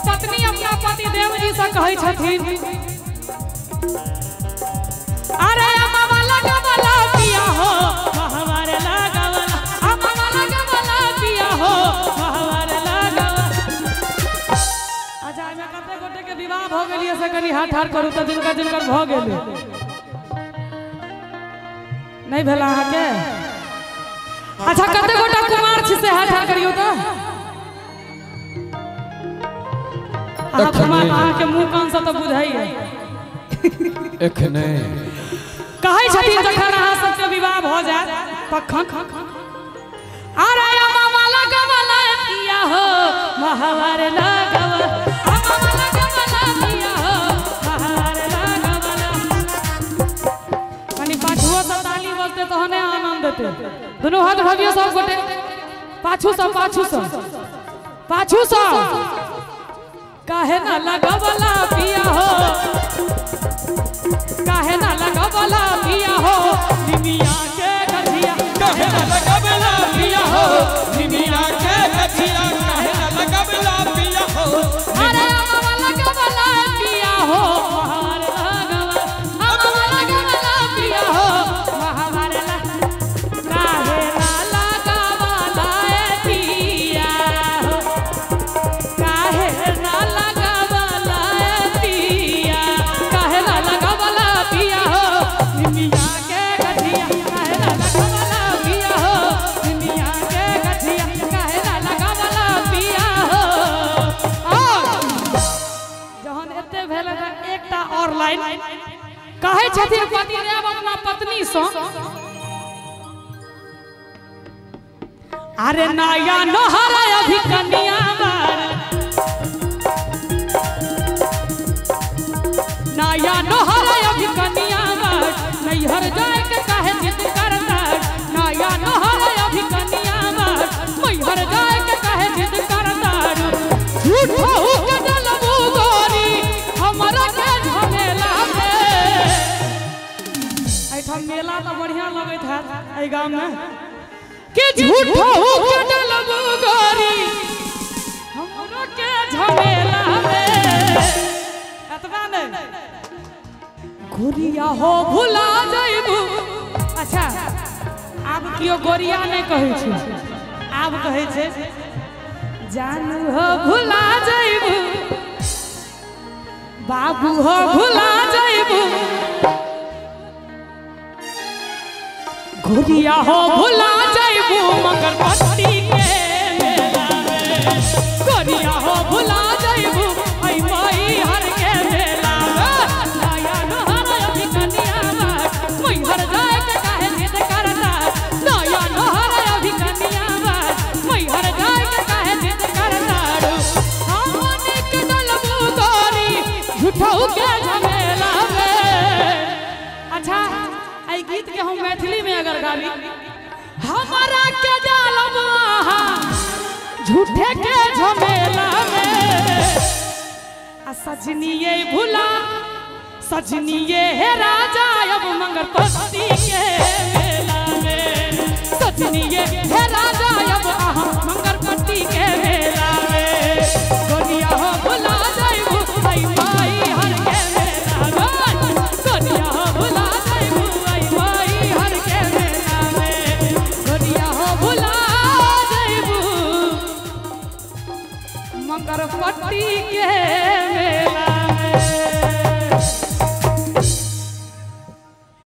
पत्नी अपना पति देव जी से कहे छथिन अरे अम्मा लगवला पिया हो हमारे लगवला अम्मा लगवला पिया हो हमारे लगवला। अच्छा में कते गोटे के विवाह भ गेलिए से कनी हाथ ठाड़ करू त जिनका जिनकर भ गेले नहीं भेला अहाँ के। अच्छा कते गोटा कुमार छी से हाथ ठाड़ करियो त अहाँ कुमार अहाँ के मुंह कान से त बुझाई एखने कहै छथिन जखन अहाँ सबके विवाह भ जात तखन अरे अम्मा लगवला पिया हो महावारे लगवला अम्मा लगवला पिया हो महावारे लगवला। कनी पाछुओ से ताली बजते तहने आनंद देते दोनों हाथ उठाबियो सब गोटे पाछू से काहे ना लगवला पिया हो काहे ना लगवला पिया हो निमिया के गठिया काहे न लगवला पिया हो निमिया के गठिया काहे न लगवला पिया हो अरे अम्मा लगवला पिया हो महावारे लगवला अम्मा लगवला पिया हो महावारे काहे ना लगवला पिया हो काहे ना लगवला पिया काहे ना लगवला पिया हो निमिया के गठिया काहे ना लगवला पिया हो निमिया के गठिया काहे ना लगवला पिया हो। जहन एते भेल त एकटा और लाइन कहै छथिन पति देव अपना पत्नी सँ अरे नया नहर अभी कन्या बार नया नहर अभी कन्या बार नैहर जाए के काहे जिद करता नया नहर अभी कन्या बार नैहर जाए के काहे जिद करता झूठ हो के जलबू गोरी हमरा के झमेला में ऐठा मेला तो बढ़िया लगत है ए गांव में कि झूठ हो के जलबू गोरी हमरा के झमेला में एतबा नहीं गोरिया हो भुला जाइबू। अच्छा आब कियो गोरिया नहीं कहै छै आब कहै छै जानू हो भुला जाइबू बाबू हो भुला जाइबू गोरिया हो भुला जाइबू मगर पत्ती के मेला में गोरिया हो भुला जाइबू आई माई हर के मेला में नया नहर अभी कन्या बार मैहर जाए के काहे जिद करता नया नहर अभी कन्या बार मैहर जाए के काहे जिद करता हमने के डलबू गोरी झूठौ के झमेला में। अच्छा आई गीत के हम मैथिली में अगर गाबी हमारा के जालबू झूठे के झमेला में आ सजनी ये भुला सजनी ये है राजा अब मंगर पत्ती के मेला में सजनी ये है राजा अब मंगर पत्ती के मेला में गोरिया हो भुला जाइबू आई माई हर के मेला में गोरिया हो भुला जाइबू आई माई हर के मेला में गोरिया हो भुला जाइबू मंगर पत्ती के मेला